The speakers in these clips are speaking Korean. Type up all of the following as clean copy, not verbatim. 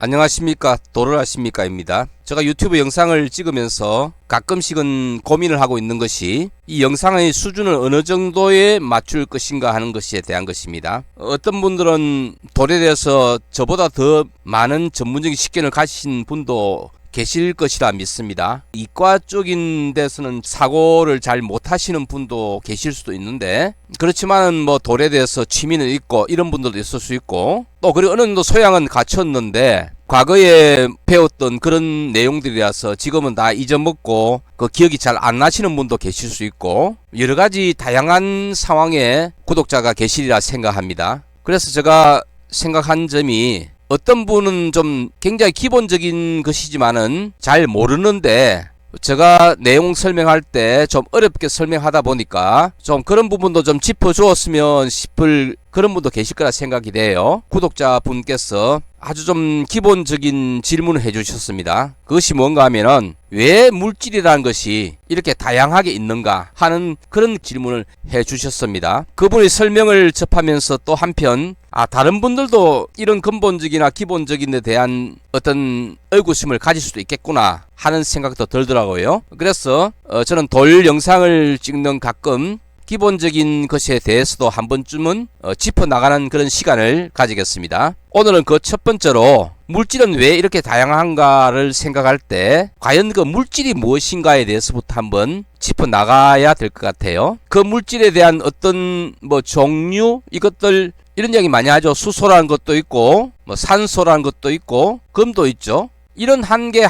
안녕하십니까, 도를아십니까입니다. 제가 유튜브 영상을 찍으면서 가끔씩은 고민을 하고 있는 것이 이 영상의 수준을 어느 정도에 맞출 것인가 하는 것에 대한 것입니다. 어떤 분들은 돌에 대해서 저보다 더 많은 전문적인 식견을 가지신 분도 계실 것이라 믿습니다. 이과 쪽인 데서는 사고를 잘 못하시는 분도 계실 수도 있는데, 그렇지만은 뭐 돌에 대해서 취미는 있고 이런 분들도 있을 수 있고, 또 그리고 어느 정도 소양은 갖췄는데 과거에 배웠던 그런 내용들이라서 지금은 다 잊어먹고 그 기억이 잘 안 나시는 분도 계실 수 있고, 여러 가지 다양한 상황에 구독자가 계시리라 생각합니다. 그래서 제가 생각한 점이, 어떤 분은 좀 굉장히 기본적인 것이지만은 잘 모르는데 제가 내용 설명할 때 좀 어렵게 설명하다 보니까 좀 그런 부분도 좀 짚어주었으면 싶을 그런 분도 계실 거라 생각이 돼요. 구독자분께서 아주 좀 기본적인 질문을 해주셨습니다. 그것이 뭔가 하면은 왜 물질이라는 것이 이렇게 다양하게 있는가 하는 그런 질문을 해주셨습니다. 그분의 설명을 접하면서 또 한편 다른 분들도 이런 근본적이나 기본적인 데 대한 어떤 의구심을 가질 수도 있겠구나 하는 생각도 들더라고요. 그래서 저는 돌 영상을 찍는 가끔 기본적인 것에 대해서도 한 번쯤은 짚어나가는 그런 시간을 가지겠습니다. 오늘은 그 첫 번째로 물질은 왜 이렇게 다양한가를 생각할 때 과연 그 물질이 무엇인가에 대해서부터 한번 짚어나가야 될 것 같아요. 그 물질에 대한 어떤 종류, 이것들 이런 이야기 많이 하죠. 수소라는 것도 있고 산소라는 것도 있고 금도 있죠. 이런 한 개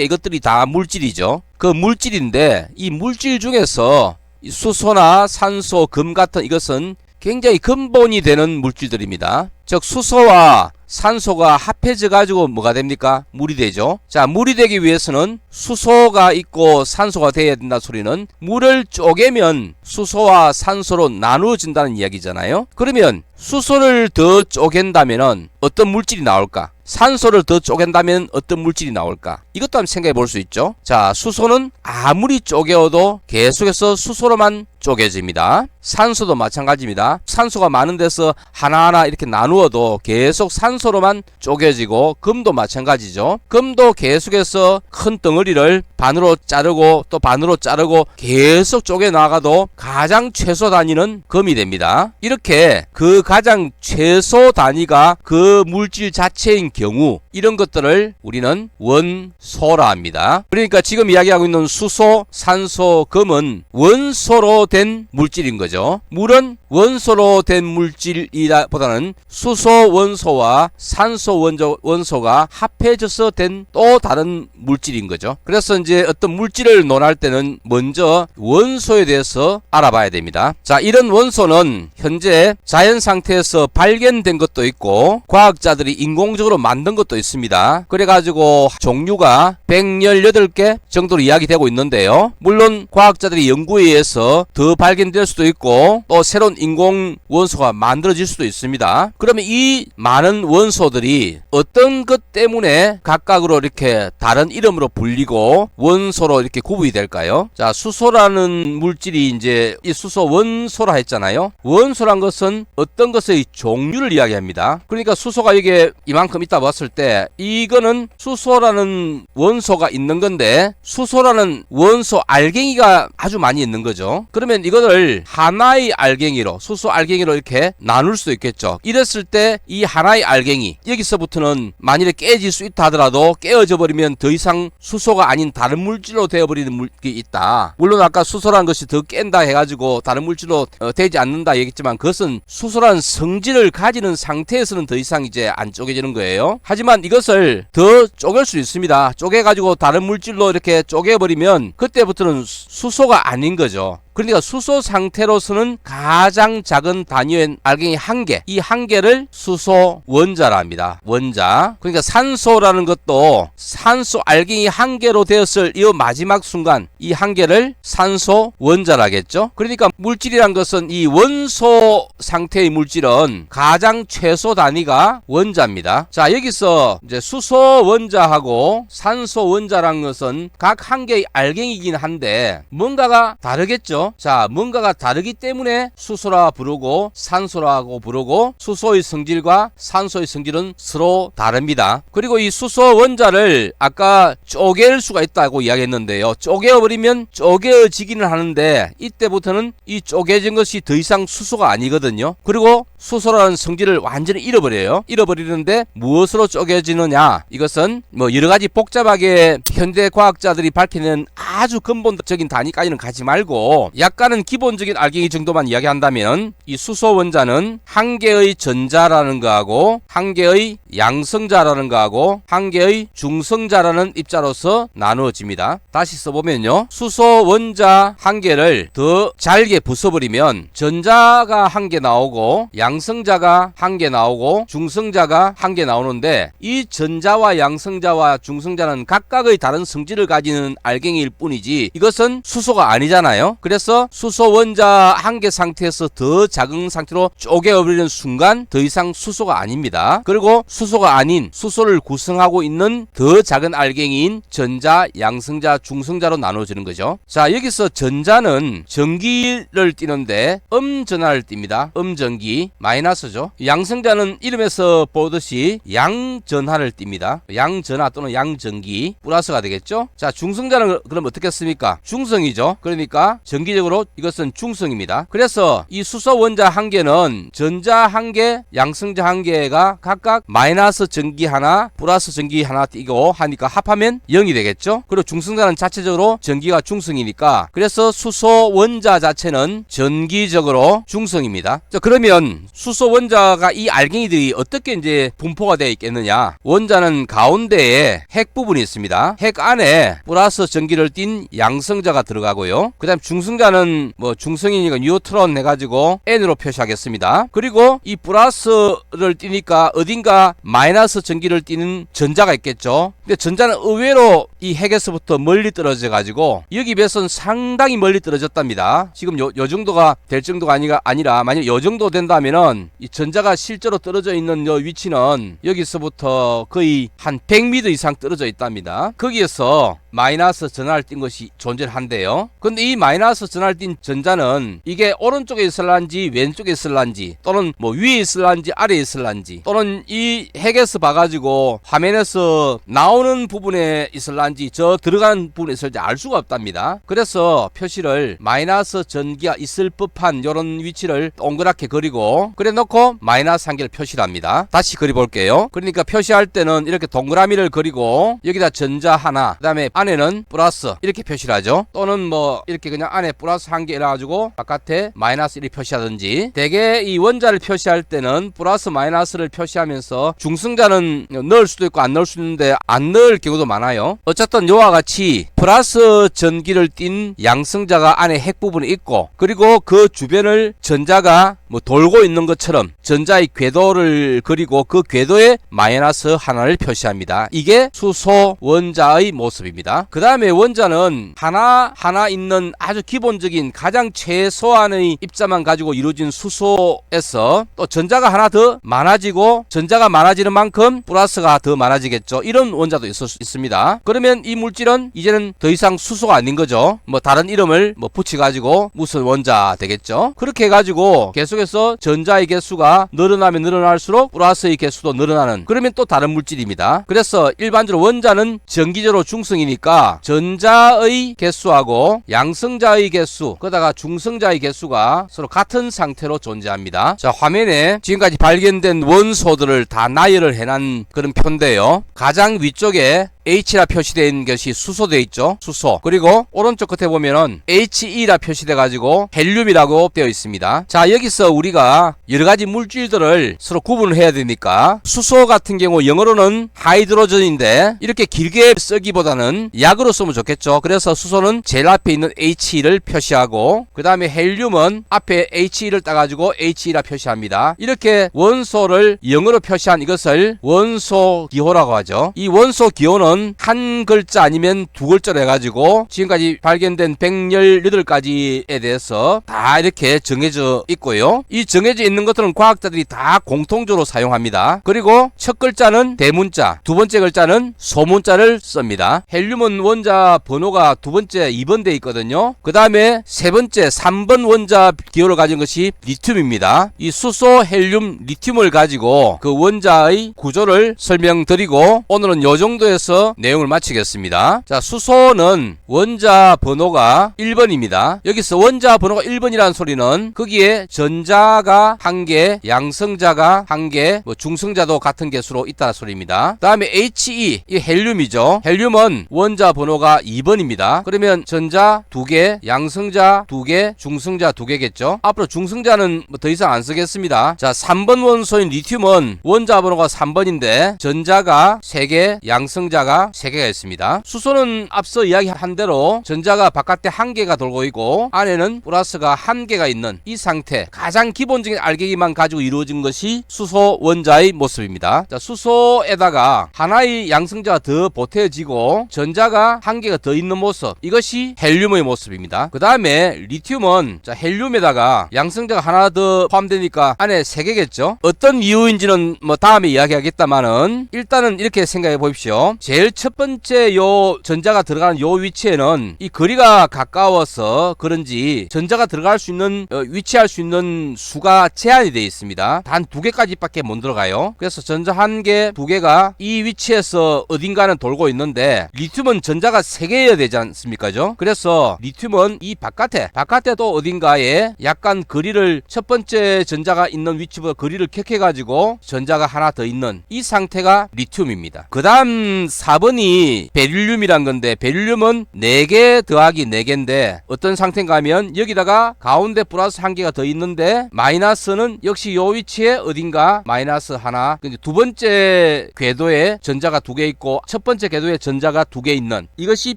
이것들이 다 물질이죠. 그 물질인데 이 물질 중에서 수소나 산소, 금 같은 이것은 굉장히 근본이 되는 물질들입니다. 즉 수소와 산소가 합해져 가지고 뭐가 됩니까? 물이 되죠. 자, 물이 되기 위해서는 수소가 있고 산소가 돼야 된다 소리는 물을 쪼개면 수소와 산소로 나누어진다는 이야기잖아요. 그러면 수소를 더 쪼갠다면은 어떤 물질이 나올까? 산소를 더 쪼갠다면 어떤 물질이 나올까? 이것도 한번 생각해 볼 수 있죠. 자, 수소는 아무리 쪼개어도 계속해서 수소로만 쪼개집니다. 산소도 마찬가지입니다. 산소가 많은 데서 하나하나 이렇게 나누어도 계속 산소로만 쪼개지고, 금도 마찬가지죠. 금도 계속해서 큰 덩어리를 반으로 자르고 또 반으로 자르고 계속 쪼개나가도 가장 최소 단위는 금이 됩니다. 이렇게 그 가장 최소 단위가 그 물질 자체인 경우, 이런 것들을 우리는 원소라 합니다. 그러니까 지금 이야기하고 있는 수소, 산소, 금은 원소로 된 물질인 거죠. 물은 원소로 된 물질이라 보다는 수소 원소와 산소 원소가 합해져서 된 또 다른 물질인 거죠. 그래서 이제 어떤 물질을 논할 때는 먼저 원소에 대해서 알아봐야 됩니다. 자, 이런 원소는 현재 자연 상태에서 발견된 것도 있고 과학자들이 인공적으로 만든 것도 있습니다. 그래가지고 종류가 118개 정도로 이야기되고 있는데요. 물론 과학자들이 연구에 의해서 더 발견될 수도 있고 또 새로운 인공 원소가 만들어질 수도 있습니다. 그러면 이 많은 원소들이 어떤 것 때문에 각각으로 이렇게 다른 이름으로 불리고 원소로 이렇게 구분이 될까요? 자, 수소라는 물질이 이제 이 수소 원소라 했잖아요. 원소란 것은 어떤 것의 종류를 이야기합니다. 그러니까 수소가 이게 이만큼 있다 봤을 때 이거는 수소라는 원소가 있는 건데 수소라는 원소 알갱이가 아주 많이 있는 거죠. 그러면 이거를 하나의 알갱이로, 수소 알갱이로 이렇게 나눌 수 있겠죠. 이랬을 때 이 하나의 알갱이 여기서부터는 만일에 깨질 수 있다 하더라도 깨어져 버리면 더 이상 수소가 아닌 다른 물질로 되어버리는 물질이 있다. 물론 아까 수소라는 것이 더 깬다 해가지고 다른 물질로 되지 않는다 얘기했지만 그것은 수소라는 성질을 가지는 상태에서는 더 이상 이제 안 쪼개지는 거예요. 하지만 이것을 더 쪼갤 수 있습니다. 쪼개가지고 다른 물질로 이렇게 쪼개버리면 그때부터는 수소가 아닌 거죠. 그러니까 수소 상태로서는 가장 작은 단위의 알갱이 한 개, 이 한 개를 수소 원자라 합니다. 원자. 그러니까 산소라는 것도 산소 알갱이 한 개로 되었을 이 마지막 순간 이 한 개를 산소 원자라겠죠. 그러니까 물질이란 것은 이 원소 상태의 물질은 가장 최소 단위가 원자입니다. 자, 여기서 이제 수소 원자하고 산소 원자란 것은 각 한 개의 알갱이긴 한데 뭔가가 다르겠죠. 되겠죠. 자, 뭔가가 다르기 때문에 수소라 부르고 산소라고 부르고 수소의 성질과 산소의 성질은 서로 다릅니다. 그리고 이 수소 원자를 아까 쪼갤 수가 있다고 이야기했는데요. 쪼개어버리면 쪼개어지기는 하는데 이때부터는 이 쪼개진 것이 더 이상 수소가 아니거든요. 그리고 수소라는 성질을 완전히 잃어버려요. 잃어버리는데 무엇으로 쪼개지느냐? 이것은 뭐 여러 가지 복잡하게 현대 과학자들이 밝히는 아주 근본적인 단위까지는 가지 말고 약간은 기본적인 알갱이 정도만 이야기한다면 이 수소 원자는 한 개의 전자라는 거하고 한 개의 양성자라는 거하고 한 개의 중성자라는 입자로서 나누어집니다. 다시 써보면요. 수소 원자 한 개를 더 잘게 부숴버리면 전자가 한 개 나오고 양성자가 한 개 나오고 중성자가 한 개 나오는데 이 전자와 양성자와 중성자는 각각의 다른 성질을 가지는 알갱이일 뿐이지 이것은 수소가 아니잖아요. 그래서 수소 원자 한 개 상태에서 더 작은 상태로 쪼개어버리는 순간 더 이상 수소가 아닙니다. 그리고 수소가 아닌 수소를 구성하고 있는 더 작은 알갱이인 전자, 양성자, 중성자로 나눠지는 거죠. 자, 여기서 전자는 전기를 띠는데 음전하를 띱니다. 음전기 마이너스죠. 양성자는 이름에서 보듯이 양전하를 띱니다. 양전하 또는 양전기 플러스가 되겠죠. 자, 중성자는 그럼 어떻겠습니까? 중성이죠. 그러니까 전기적으로 이것은 중성입니다. 그래서 이 수소 원자 한 개는 전자 한 개, 양성자 한 개가 각각 마이너스 전기 하나, 플러스 전기 하나 띄고 하니까 합하면 0이 되겠죠. 그리고 중성자는 자체적으로 전기가 중성이니까 그래서 수소 원자 자체는 전기적으로 중성입니다. 자, 그러면 수소 원자가 이 알갱이들이 어떻게 이제 분포가 되어 있겠느냐? 원자는 가운데에 핵 부분이 있습니다. 핵 안에 플러스 전기를 띤 양성자가 들어가고요. 그 다음 중성자는 뭐 중성이니까 뉴트론 해가지고 N으로 표시하겠습니다. 그리고 이 플러스를 띄니까 어딘가 마이너스 전기를 띠는 전자가 있겠죠. 근데 전자는 의외로 이 핵에서부터 멀리 떨어져 가지고 여기 비해서는 상당히 멀리 떨어졌답니다. 지금 요 정도가 될 정도가 아니라 만약 요 정도 된다면은 이 전자가 실제로 떨어져 있는 요 위치는 여기서부터 거의 한 100m 이상 떨어져 있답니다. 거기에서 마이너스 전하를 띈 것이 존재한대요. 근데 이 마이너스 전하를 띈 전자는 이게 오른쪽에 있을란지 왼쪽에 있을란지 또는 뭐 위에 있을란지 아래에 있을란지 또는 이 핵에서 봐가지고 화면에서 나오는 부분에 있을란지 저 들어가는 부분에 있을지 알 수가 없답니다. 그래서 표시를 마이너스 전기가 있을 법한 이런 위치를 동그랗게 그리고 그래 놓고 마이너스 한 개를 표시를 합니다. 다시 그려볼게요. 그러니까 표시할 때는 이렇게 동그라미를 그리고 여기다 전자 하나 그 다음에 안에는 플러스 이렇게 표시를 하죠. 또는 뭐 이렇게 그냥 안에 플러스 한 개 이래가지고 바깥에 마이너스 1이 표시하든지 대개 이 원자를 표시할 때는 플러스 마이너스를 표시하면서 중성자는 넣을 수도 있고 안 넣을 수도 있는데 안 넣을 경우도 많아요. 어쨌든 이와 같이 플러스 전기를 띤 양성자가 안에 핵 부분이 있고 그리고 그 주변을 전자가 뭐 돌고 있는 것처럼 전자의 궤도를 그리고 그 궤도에 마이너스 하나를 표시합니다. 이게 수소 원자의 모습입니다. 그 다음에 원자는 하나 있는 아주 기본적인 가장 최소한의 입자만 가지고 이루어진 수소에서 또 전자가 하나 더 많아지고 전자가 많아지는 만큼 플러스가 더 많아지겠죠. 이런 원자도 있습니다. 그러면 이 물질은 이제는 더 이상 수소가 아닌 거죠. 뭐 다른 이름을 뭐 붙여가지고 무슨 원자 되겠죠. 그렇게 해가지고 계속해서 전자의 개수가 늘어나면 늘어날수록 플러스의 개수도 늘어나는 그러면 또 다른 물질입니다. 그래서 일반적으로 원자는 전기적으로 중성이니까 전자의 개수하고 양성자의 개수 그러다가 중성자의 개수가 서로 같은 상태로 존재합니다. 자, 화면에 지금까지 발견된 원소들을 다 나열을 해놓은 그런 표인데요. 가장 위쪽에 H라 표시된 것이 수소되어 있죠. 수소. 그리고 오른쪽 끝에 보면은 HE라 표시돼 가지고 헬륨이라고 되어 있습니다. 자, 여기서 우리가 여러 가지 물질들을 서로 구분을 해야 되니까 수소 같은 경우 영어로는 하이드로전인데 이렇게 길게 쓰기보다는 약으로 쓰면 좋겠죠. 그래서 수소는 제일 앞에 있는 HE를 표시하고 그 다음에 헬륨은 앞에 HE를 따가지고 HE라 표시합니다. 이렇게 원소를 영어로 표시한 이것을 원소 기호라고 하죠. 이 원소 기호는 헬륨은 한 글자 아니면 두 글자로 해가지고 지금까지 발견된 118가지에 대해서 다 이렇게 정해져 있고요. 이 정해져 있는 것들은 과학자들이 다 공통적으로 사용합니다. 그리고 첫 글자는 대문자, 두 번째 글자는 소문자를 씁니다. 헬륨은 원자 번호가 두 번째 2번 돼 있거든요. 그 다음에 세 번째 3번 원자 기호를 가진 것이 리튬입니다. 이 수소, 헬륨, 리튬을 가지고 그 원자의 구조를 설명드리고 오늘은 요 정도에서 내용을 마치겠습니다. 자, 수소는 원자 번호가 1번입니다. 여기서 원자 번호가 1번이라는 소리는 거기에 전자가 1개, 양성자가 1개, 중성자도 같은 개수로 있다는 소리입니다. 그 다음에 He, 이 헬륨이죠. 헬륨은 원자 번호가 2번입니다. 그러면 전자 2개, 양성자 2개, 중성자 2개겠죠. 앞으로 중성자는 더 이상 안 쓰겠습니다. 자, 3번 원소인 리튬은 원자 번호가 3번인데 전자가 3개, 양성자가 3개가 있습니다. 수소는 앞서 이야기한 대로 전자가 바깥에 1개가 돌고 있고 안에는 플러스가 1개가 있는 이 상태, 가장 기본적인 알갱이만 가지고 이루어진 것이 수소 원자의 모습입니다. 자, 수소에다가 하나의 양성자가 더 보태지고 전자가 1개가 더 있는 모습, 이것이 헬륨의 모습입니다. 그 다음에 리튬은 자, 헬륨에다가 양성자가 하나 더 포함되니까 안에 3개겠죠. 어떤 이유인지는 다음에 이야기하겠다마는 일단은 이렇게 생각해 보십시오. 제일 첫 번째 요 전자가 들어가는 요 위치에는 이 거리가 가까워서 그런지 전자가 들어갈 수 있는 위치할 수 있는 수가 제한이 되어 있습니다. 단 2개까지밖에 못 들어가요. 그래서 전자 1개, 2개가 이 위치에서 어딘가는 돌고 있는데 리튬은 전자가 3개여야 되지 않습니까죠? 그래서 리튬은 이 바깥에 또 어딘가에 약간 거리를 첫 번째 전자가 있는 위치보다 거리를 켜해 가지고 전자가 하나 더 있는 이 상태가 리튬입니다. 그 다음 4번이 베릴륨이란 건데 베릴륨은 4개 더하기 4개인데 어떤 상태인가 하면 여기다가 가운데 플러스 1개가 더 있는데 마이너스는 역시 요 위치에 어딘가 마이너스 하나, 두 번째 궤도에 전자가 2개 있고 첫 번째 궤도에 전자가 2개 있는 이것이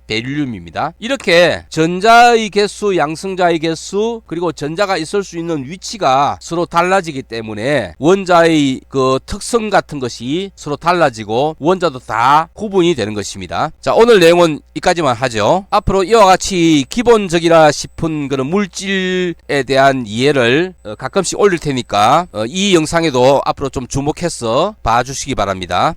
베릴륨입니다. 이렇게 전자의 개수, 양성자의 개수, 그리고 전자가 있을 수 있는 위치가 서로 달라지기 때문에 원자의 그 특성 같은 것이 서로 달라지고 원자도 다 구분이 되는 것입니다. 자, 오늘 내용은 여기까지만 하죠. 앞으로 이와 같이 기본적이라 싶은 그런 물질에 대한 이해를 가끔씩 올릴 테니까 이 영상에도 앞으로 좀 주목해서 봐주시기 바랍니다.